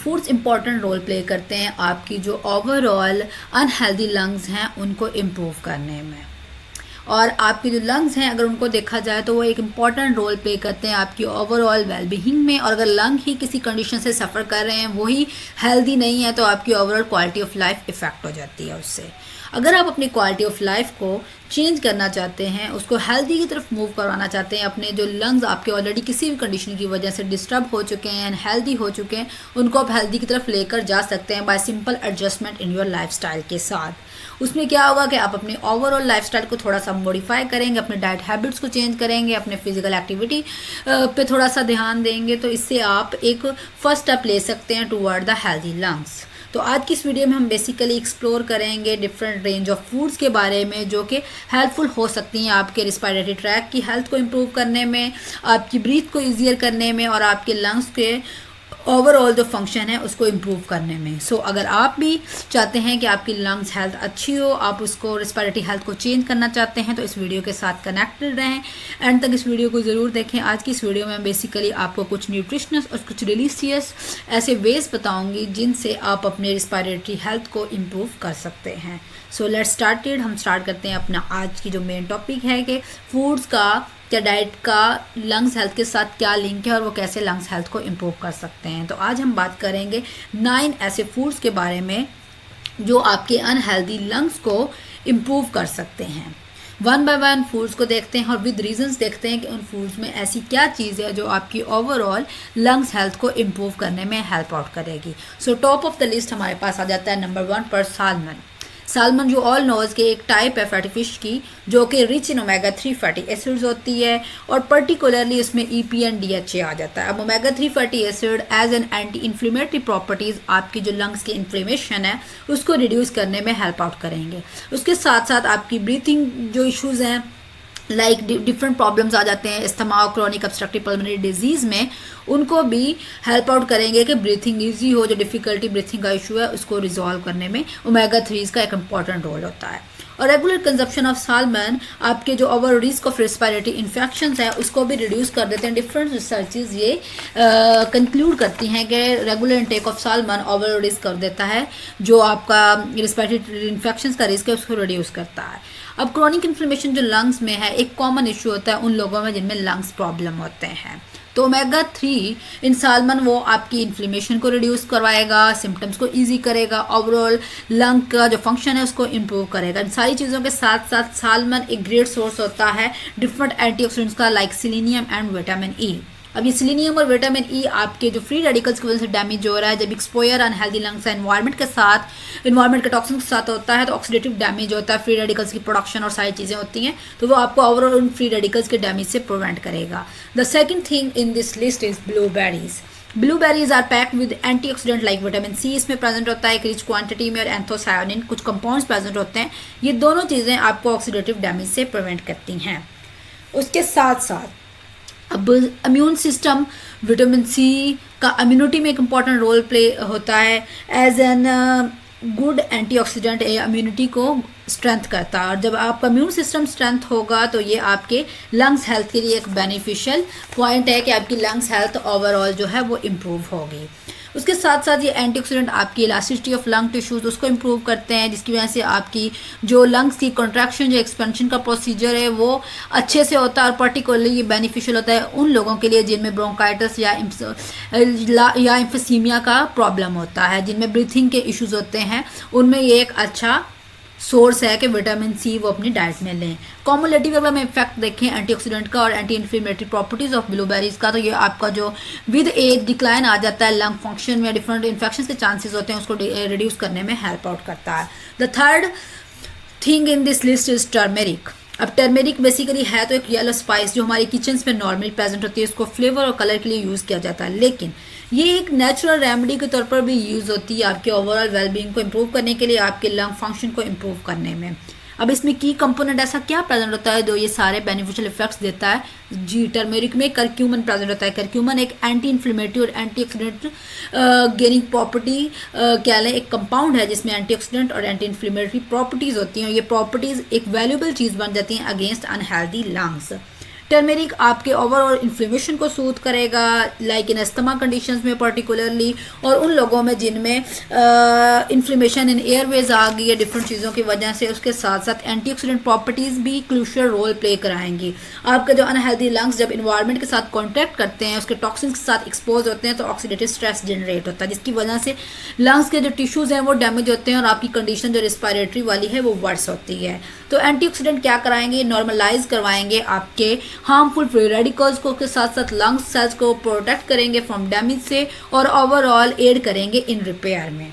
Foods important role play करते हैं आपकी जो ओवरऑल अनहेल्दी लंग्स हैं उनको इम्प्रूव करने में। और आपके जो लंग्स हैं अगर उनको देखा जाए तो वो एक इम्पॉर्टेंट रोल प्ले करते हैं आपकी ओवरऑल वेलबींग में। और अगर लंग ही किसी कंडीशन से सफ़र कर रहे हैं, वही हेल्दी नहीं है, तो आपकी overall quality of life effect हो जाती है उससे। अगर आप अपनी क्वालिटी ऑफ लाइफ को चेंज करना चाहते हैं, उसको हेल्दी की तरफ मूव करवाना चाहते हैं, अपने जो लंग्स आपके ऑलरेडी किसी भी कंडीशन की वजह से डिस्टर्ब हो चुके हैं, अनहेल्दी हो चुके हैं, उनको आप हेल्दी की तरफ लेकर जा सकते हैं bye simple adjustment in your lifestyle के साथ। उसमें क्या होगा कि आप अपने ओवरऑल लाइफस्टाइल को थोड़ा सा मॉडिफाई करेंगे, अपने डाइट हैबिट्स को चेंज करेंगे, अपने फिजिकल एक्टिविटी पे थोड़ा सा ध्यान देंगे, तो इससे आप एक फर्स्ट स्टेप ले सकते हैं टूवर्ड द हेल्दी लंग्स। तो आज की इस वीडियो में हम बेसिकली एक्सप्लोर करेंगे डिफरेंट रेंज ऑफ फूड्स के बारे में जो कि हेल्पफुल हो सकती हैं आपके रिस्पायरेटरी ट्रैक की हेल्थ को इम्प्रूव करने में, आपकी ब्रीथ को ईजियर करने में और आपके लंग्स के ओवरऑल जो फंक्शन है उसको इम्प्रूव करने में। सो अगर आप भी चाहते हैं कि आपकी लंग्स हेल्थ अच्छी हो, आप उसको रिस्पायरेटरी हेल्थ को चेंज करना चाहते हैं, तो इस वीडियो के साथ कनेक्टेड रहें, एंड तक इस वीडियो को ज़रूर देखें। आज की इस वीडियो में बेसिकली आपको कुछ न्यूट्रिशनस और कुछ डिलीशियस ऐसे वेज बताऊंगी जिनसे आप अपने रिस्पायरेटरी हेल्थ को इम्प्रूव कर सकते हैं। So let's started. हम स्टार्ट करते हैं अपना आज की जो मेन टॉपिक है कि फूड्स का क्या डाइट का लंग्स हेल्थ के साथ क्या लिंक है और वो कैसे लंग्स हेल्थ को इम्प्रूव कर सकते हैं। तो आज हम बात करेंगे 9 ऐसे फूड्स के बारे में जो आपके अनहेल्दी लंग्स को इम्प्रूव कर सकते हैं। वन बाय वन फूड्स को देखते हैं और विद रीजंस देखते हैं कि उन फूड्स में ऐसी क्या चीज़ है जो आपकी ओवरऑल लंग्स हेल्थ को इम्प्रूव करने में हेल्प आउट करेगी। So top of the list हमारे पास आ जाता है नंबर 1 पर सालमन। सालमन जो ऑल नोज के एक टाइप है फैटी फिश की जो कि rich in omega 3 fatty acids होती है और पर्टिकुलरली इसमें EPA एंड DHA आ जाता है। अब omega 3 fatty acid as an anti inflammatory properties आपकी जो लंग्स की इन्फ्लेमेशन है उसको रिड्यूस करने में हेल्प आउट करेंगे। उसके साथ साथ आपकी ब्रीथिंग जो इश्यूज़ हैं लाइक डिफरेंट प्रॉब्लम्स आ जाते हैं अस्थमा और क्रॉनिक ऑब्स्ट्रक्टिव पल्मोनरी डिजीज़ में, उनको भी हेल्प आउट करेंगे कि ब्रीथिंग इजी हो। जो डिफ़िकल्टी ब्रीथिंग का इशू है उसको रिजॉल्व करने में ओमेगा 3 का एक इंपॉर्टेंट रोल होता है। और रेगुलर कंजप्शन ऑफ सालमन आपके जो over risk of respiratory infections है उसको भी रिड्यूस कर देते हैं। डिफरेंट रिसर्चेज ये कंक्लूड करती हैं कि regular intake of salmon over risk कर देता है, जो आपका रिस्पायरेटरी इन्फेक्शंस का रिस्क है उसको रिड्यूस करता है। अब क्रॉनिक इन्फ्लेमेशन जो लंग्स में है एक कॉमन इशू होता है उन लोगों में जिनमें लंग्स प्रॉब्लम होते हैं। तो ओमेगा 3 इन सालमन वो आपकी इन्फ्लेमेशन को रिड्यूस करवाएगा, सिम्टम्स को इजी करेगा, ओवरऑल लंग का जो फंक्शन है उसको इम्प्रूव करेगा। इन सारी चीज़ों के साथ साथ सालमन एक ग्रेट सोर्स होता है डिफरेंट एंटीऑक्सीडेंट्स का like selenium and vitamin E। अब ये सेलेनियम और विटामिन E आपके जो फ्री रेडिकल्स की वजह से डैमेज हो रहा है, जब एक्सपोजर अनहेल्दी लंग्स एनवायरनमेंट के साथ एनवायरनमेंट के टॉक्सिन के साथ होता है तो ऑक्सीडेटिव डैमेज होता है, फ्री रेडिकल्स की प्रोडक्शन और सारी चीज़ें होती हैं, तो वो आपको ओवरऑल उन फ्री रेडिकल्स के डैमेज से प्रिवेंट करेगा। The second thing in this list is blueberries. Blueberries are packed with antioxidant like vitamin C इसमें प्रेजेंट होता है एक रिच क्वांटिटी में, और एंथोसायानिन कुछ कंपाउंड्स प्रेजेंट होते हैं। ये दोनों चीज़ें आपको ऑक्सीडेटिव डैमेज से प्रिवेंट करती हैं। उसके साथ साथ अब इम्यून सिस्टम, विटामिन C का इम्यूनिटी में एक इम्पॉर्टेंट रोल प्ले होता है as an good antioxidant, immunity को स्ट्रेंथ करता है। और जब आपका इम्यून सिस्टम स्ट्रेंथ होगा तो ये आपके लंग्स हेल्थ के लिए एक बेनिफिशियल पॉइंट है कि आपकी लंग्स हेल्थ ओवरऑल जो है वो इम्प्रूव होगी। उसके साथ साथ ये एंटीऑक्सीडेंट आपकी इलास्टिसिटी ऑफ लंग टिश्यूज़ उसको इम्प्रूव करते हैं, जिसकी वजह से आपकी जो लंग्स की कॉन्ट्रैक्शन जो एक्सपेंशन का प्रोसीजर है वो अच्छे से होता है। और पर्टिकुलरली ये बेनिफिशियल होता है उन लोगों के लिए जिनमें ब्रोंकाइटिस या एम्फीसीमिया का प्रॉब्लम होता है, जिनमें ब्रीथिंग के इश्यूज़ होते हैं, उनमें ये एक अच्छा सोर्स है कि विटामिन C वो अपनी डाइट में लें। कॉमुलेटिव अगर हम इफेक्ट देखें एंटीऑक्सीडेंट का और anti inflammatory properties of blueberries का, तो ये आपका जो विद एज डिक्लाइन आ जाता है लंग फंक्शन में, डिफरेंट इन्फेक्शन के चांसेस होते हैं उसको रिड्यूस करने में हेल्प आउट करता है। The third thing in this list is turmeric. अब टर्मेरिक बेसिकली है तो एक येलो स्पाइस जो हमारी किचन्स में नॉर्मली प्रेजेंट होती है, उसको फ्लेवर और कलर के लिए यूज़ किया जाता है, लेकिन ये एक नेचुरल रेमेडी के तौर पर भी यूज़ होती है आपके ओवरऑल वेलबींग को इम्प्रूव करने के लिए, आपके लंग फंक्शन को इम्प्रूव करने में। अब इसमें की कंपोनेंट ऐसा क्या प्रेजेंट होता है जो ये सारे बेनिफिशियल इफेक्ट्स देता है? जी, टर्मेरिक में करक्यूमन प्रेजेंट होता है। करक्यूमन एक एंटी इन्फ्लेमेटरी और एंटीऑक्सीडेंट गेनिंग प्रॉपर्टी क्या लें एक कंपाउंड है जिसमें एंटीऑक्सीडेंट और एंटी इन्फ्लेमेटरी प्रॉपर्टीज़ होती हैं, और ये प्रॉपर्टीज़ एक वैल्यूबल चीज़ बन जाती हैं अगेंस्ट अनहेल्दी लंग्स। टर्मेरिक आपके ओवरऑल इन्फ्लेमेशन को सूद करेगा, लाइक इन अस्थमा कंडीशंस में पर्टिकुलरली, और उन लोगों में जिनमें इन्फ्लेमेशन इन एयरवेज आ गई है डिफरेंट चीज़ों की वजह से। उसके साथ साथ एंटीऑक्सीडेंट प्रॉपर्टीज़ भी क्रूशियल रोल प्ले कराएंगी। आपके जो अनहेल्दी लंग्स जब इन्वायरमेंट के साथ कॉन्टैक्ट करते हैं, उसके टॉक्सिन्स के साथ एक्सपोज होते हैं, तो ऑक्सीडेटिव स्ट्रेस जनरेट होता है, जिसकी वजह से लंग्स के जो टिश्यूज़ हैं वो डैमेज होते हैं और आपकी कंडीशन जो रिस्पायरेटरी वाली है वो वर्स होती है। तो एंटीऑक्सीडेंट क्या कराएंगे, नॉर्मलाइज करवाएंगे आपके हार्मफुल फ्री रेडिकल्स को, के साथ साथ लंग्स सेल्स को प्रोटेक्ट करेंगे फ्रॉम डैमेज से, और ओवरऑल एड करेंगे इन रिपेयर में।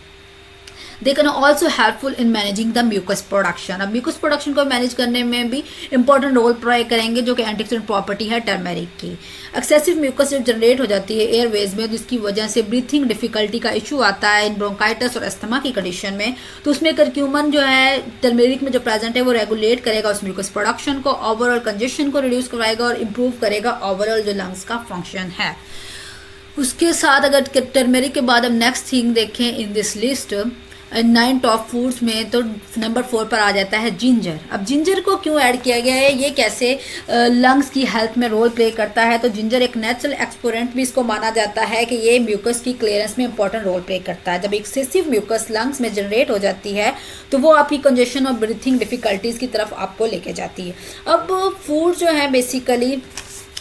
They can also helpful in managing the mucus production. अब म्यूकस प्रोडक्शन को मैनेज करने में भी इंपॉर्टेंट रोल प्ले करेंगे, जो कि एंटीऑक्सीडेंट प्रॉपर्टी है टर्मेरिक की। एक्सेसिव म्यूकस जब जनरेट हो जाती है एयरवेज में, जिसकी वजह से ब्रीथिंग डिफिकल्टी का इशू आता है इन ब्रोंकाइटिस और अस्थमा की कंडीशन में, तो उसमें करक्यूमन जो है टर्मेरिक में जो प्रेजेंट है वो रेगुलेट करेगा उस म्यूकस प्रोडक्शन को, ओवरऑल कंजेशन को रिड्यूस करवाएगा और इम्प्रूव करेगा ओवरऑल जो लंग्स का फंक्शन है। उसके साथ अगर टर्मेरिक के बाद हम नेक्स्ट थिंग देखें इन दिस लिस्ट 9 टॉप फूड्स में, तो नंबर 4 पर आ जाता है जिंजर। अब जिंजर को क्यों ऐड किया गया है, ये कैसे लंग्स की हेल्थ में रोल प्ले करता है, तो जिंजर एक नेचुरल एक्सपोरेंट भी इसको माना जाता है कि ये म्यूकस की क्लियरेंस में इंपॉर्टेंट रोल प्ले करता है। जब एक्सेसिव म्यूकस लंग्स में जनरेट हो जाती है तो वो आपकी कंजेशन और ब्रीथिंग डिफिकल्टीज़ की तरफ आपको लेके जाती है। अब फूड जो है बेसिकली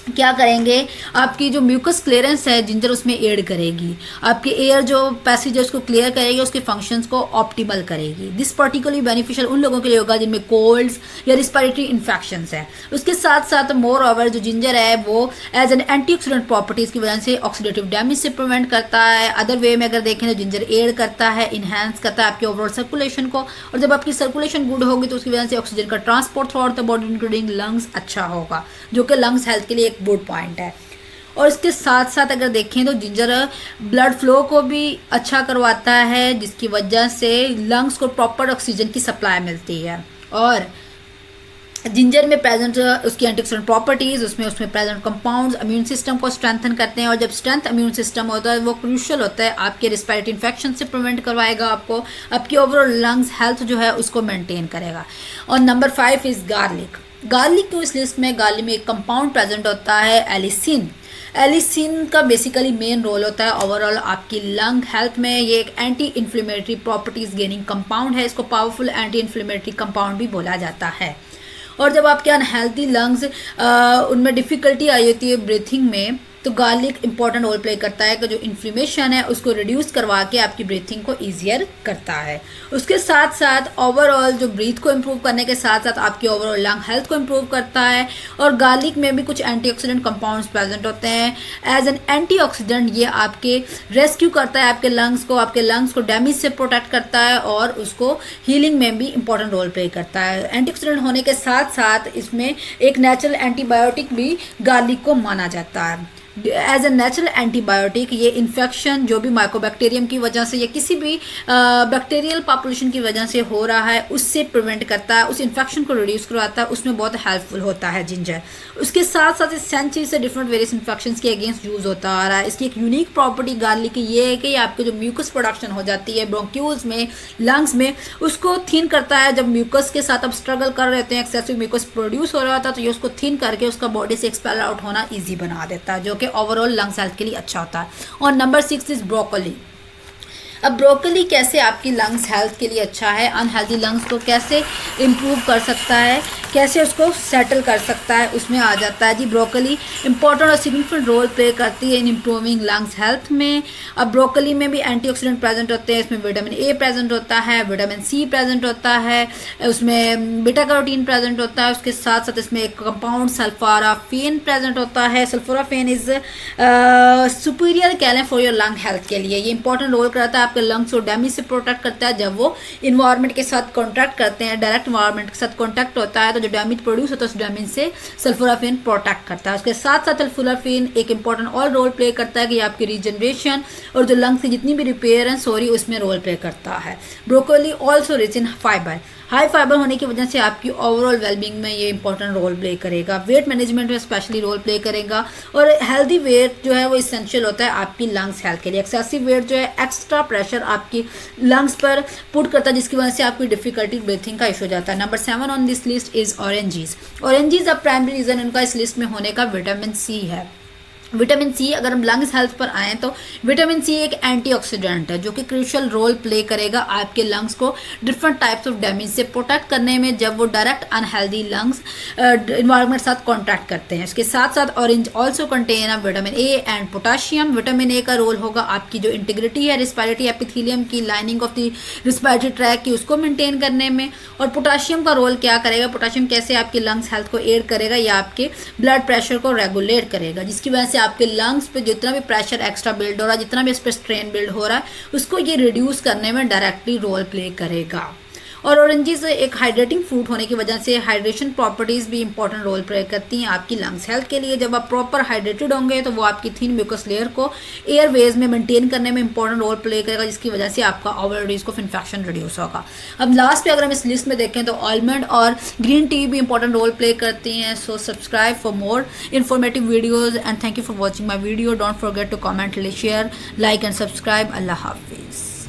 क्या करेंगे, आपकी जो म्यूकस क्लियरेंस है जिंजर उसमें एड करेगी, आपके एयर जो पैसेजेस को क्लियर करेगी, उसके फंक्शंस को ऑप्टिमल करेगी। दिस पर्टिकुलरली बेनिफिशियल उन लोगों के लिए होगा जिनमें कोल्ड्स या रिस्पायरेटरी इन्फेक्शंस है। उसके साथ साथ मोर ओवर जो जिंजर है वो एज एन एंटीऑक्सीडेंट प्रॉपर्टीज़ की वजह से ऑक्सीडेटिव डैमेज से प्रिवेंट करता है। अदर वे में अगर देखें तो जिंजर एड करता है, इन्हेंस करता है आपके ओवरऑल सर्कुलेशन को, और जब आपकी सर्कुलेशन गुड होगी तो उसकी वजह से ऑक्सीजन का transport through out the body including lungs अच्छा होगा, जो कि लंग्स हेल्थ के लिए एक गुड पॉइंट है। और इसके साथ साथ अगर देखें तो जिंजर ब्लड फ्लो को भी अच्छा करवाता है, जिसकी वजह से लंग्स को प्रॉपर ऑक्सीजन की सप्लाई मिलती है। और जिंजर में प्रेजेंट उसकी एंटीऑक्सीडेंट प्रॉपर्टीज़, उसमें प्रेजेंट कंपाउंड्स इम्यून सिस्टम को स्ट्रेंथन करते हैं, और जब स्ट्रेंथ इम्यून सिस्टम होता है वो क्रूशियल होता है आपके रिस्पायरेटरी इन्फेक्शन से प्रिवेंट करवाएगा, आपको आपकी ओवरऑल लंग्स हेल्थ जो है उसको मेंटेन करेगा। और नंबर 5 इज़ गार्लिक। गार्लिक की इस लिस्ट में गार्लिक में एक कंपाउंड प्रेजेंट होता है एलिसिन। एलिसिन का बेसिकली मेन रोल होता है ओवरऑल आपकी लंग हेल्थ में। ये एक anti inflammatory properties gaining compound है, इसको पावरफुल एंटी इन्फ्लेमेटरी कंपाउंड भी बोला जाता है। और जब आपके अनहेल्दी लंग्स उनमें डिफ़िकल्टी आई होती है ब्रीथिंग में, तो गार्लिक इंपॉर्टेंट रोल प्ले करता है कि जो इन्फ्लेमेशन है उसको रिड्यूस करवा के आपकी ब्रीथिंग को ईजियर करता है। उसके साथ साथ ओवरऑल जो ब्रीथ को इम्प्रूव करने के साथ साथ आपकी ओवरऑल लंग हेल्थ को इम्प्रूव करता है। और गार्लिक में भी कुछ एंटीऑक्सीडेंट कंपाउंड्स प्रेजेंट होते हैं। एज एन एंटीऑक्सीडेंट ये आपके रेस्क्यू करता है आपके लंग्स को डैमेज से प्रोटेक्ट करता है, और उसको हीलिंग में भी इंपॉर्टेंट रोल प्ले करता है। एंटीऑक्सीडेंट होने के साथ साथ इसमें एक नेचुरल एंटीबायोटिक भी गार्लिक को माना जाता है। एज ए नेचुरल एंटीबायोटिक ये इन्फेक्शन जो भी माइकोबैक्टीरियम की वजह से या किसी भी बैक्टीरियल पॉपुलेशन की वजह से हो रहा है उससे प्रिवेंट करता है, उस इन्फेक्शन को रिड्यूस करवाता है, उसमें बहुत हेल्पफुल होता है जिंजर। उसके साथ साथ इस सेंचुरी से डिफरेंट वेरियस इन्फेक्शन के अगेंस्ट यूज़ होता आ रहा है। इसकी एक यूनिक प्रॉपर्टी गार्लिक की ये है कि आपके जो म्यूकस प्रोडक्शन हो जाती है ब्रोंक्यूल्स में, लंग्स में, उसको थिन करता है। जब म्यूकस के साथ आप स्ट्रगल कर रहे हैं, एक्सेसिव म्यूकस प्रोड्यूस हो रहा था, तो ये उसको थिन करके उसका बॉडी से एक्सपेल आउट होना ईजी बना देता है, जो कि ओवरऑल लंग्स हेल्थ के लिए अच्छा होता है। और नंबर 6 इज ब्रोकली। अब ब्रोकली कैसे आपकी लंग्स हेल्थ के लिए अच्छा है, अनहेल्दी लंग्स को कैसे इम्प्रूव कर सकता है, कैसे उसको सेटल कर सकता है, उसमें आ जाता है जी ब्रोकली इंपॉर्टेंट और सिग्निफिकेंट रोल प्ले करती है इन इम्प्रूविंग लंग्स हेल्थ में। अब ब्रोकली में भी एंटीऑक्सीडेंट प्रेजेंट होते हैं, इसमें विटामिन ए प्रेजेंट होता है, विटामिन सी प्रेजेंट होता है, उसमें बीटा कैरोटीन प्रेजेंट होता है। उसके साथ साथ इसमें एक कंपाउंड सल्फोराफेन प्रेजेंट होता है। Sulforaphane is superior kale for your lung health के लिए। ये इंपॉर्टेंट रोल करता है, आपके लंग्स को डैमेज से प्रोटेक्ट करता है। जब वो इन्वायरमेंट के साथ कॉन्टैक्ट करते हैं, डायरेक्ट इन्वायरमेंट के साथ कॉन्टैक्ट होता है, तो जो डैमेज प्रोड्यूस होता है उस डैमेज से सल्फोराफेन प्रोटेक्ट करता है। उसके साथ साथ सल्फोराफेन एक इंपॉर्टेंट और रोल प्ले करता है कि आपकी रीजनरेशन और जो लंग्स की जितनी भी रिपेयर हैं उसमें रोल प्ले करता है। Broccoli also rich in fibre. High fibre होने की वजह से आपकी ओवरऑल वेलबींग में ये इंपॉर्टेंट रोल प्ले करेगा, वेट मैनेजमेंट में स्पेशली रोल प्ले करेगा। और हेल्दी वेट जो है वो इसेंशियल होता है आपकी लंग्स हेल्थ के लिए। एक्सेसिव वेट जो है एक्स्ट्रा प्रेशर आपकी लंग्स पर पुट करता है, जिसकी वजह से आपकी डिफिकल्टी ब्रीथिंग का इशू हो जाता है। Number 7 on this list is oranges. Oranges अब प्राइमरी रीजन इनका इस लिस्ट में होने का विटामिन सी है। विटामिन सी, अगर हम लंग्स हेल्थ पर आएँ तो विटामिन सी एक एंटीऑक्सीडेंट है जो कि क्रूशियल रोल प्ले करेगा आपके लंग्स को डिफरेंट टाइप्स ऑफ डैमेज से प्रोटेक्ट करने में, जब वो डायरेक्ट अनहेल्दी लंग्स इन्वायरमेंट साथ कॉन्टैक्ट करते हैं। इसके साथ साथ orange also contain vitamin A and potassium. Vitamin A का रोल होगा आपकी जो इंटीग्रिटी है रिस्पायरेटरी एपिथेलियम की, lining of the respiratory track की, उसको मेंटेन करने में। और पोटाशियम का रोल क्या करेगा, पोटाशियम कैसे आपकी लंग्स हेल्थ को एड करेगा या आपके ब्लड प्रेशर को रेगुलेट करेगा, जिसकी वजह से आपके लंग्स पे जितना भी प्रेशर एक्स्ट्रा बिल्ड हो रहा है, जितना भी इस पर स्ट्रेन बिल्ड हो रहा है, उसको ये रिड्यूस करने में डायरेक्टली रोल प्ले करेगा। और ऑरेंजेस एक हाइड्रेटिंग फ्रूट होने की वजह से हाइड्रेशन प्रॉपर्टीज भी इंपॉर्टेंट रोल प्ले करती हैं आपकी लंग्स हेल्थ के लिए। जब आप प्रॉपर हाइड्रेटेड होंगे तो वो आपकी थिन म्यूकस लेयर को एयरवेज में मेंटेन करने में इंपॉर्टेंट रोल प्ले करेगा, जिसकी वजह से आपका overall risk of infection reduce होगा। अब लास्ट पे अगर हम इस लिस्ट में देखें तो आलमंड और ग्रीन टी भी इंपॉर्टेंट रोल प्ले करती हैं। So subscribe for more informative videos and thank you for watching my video. Don't forget to comment, share, like and subscribe. अल्लाह हाफिज़।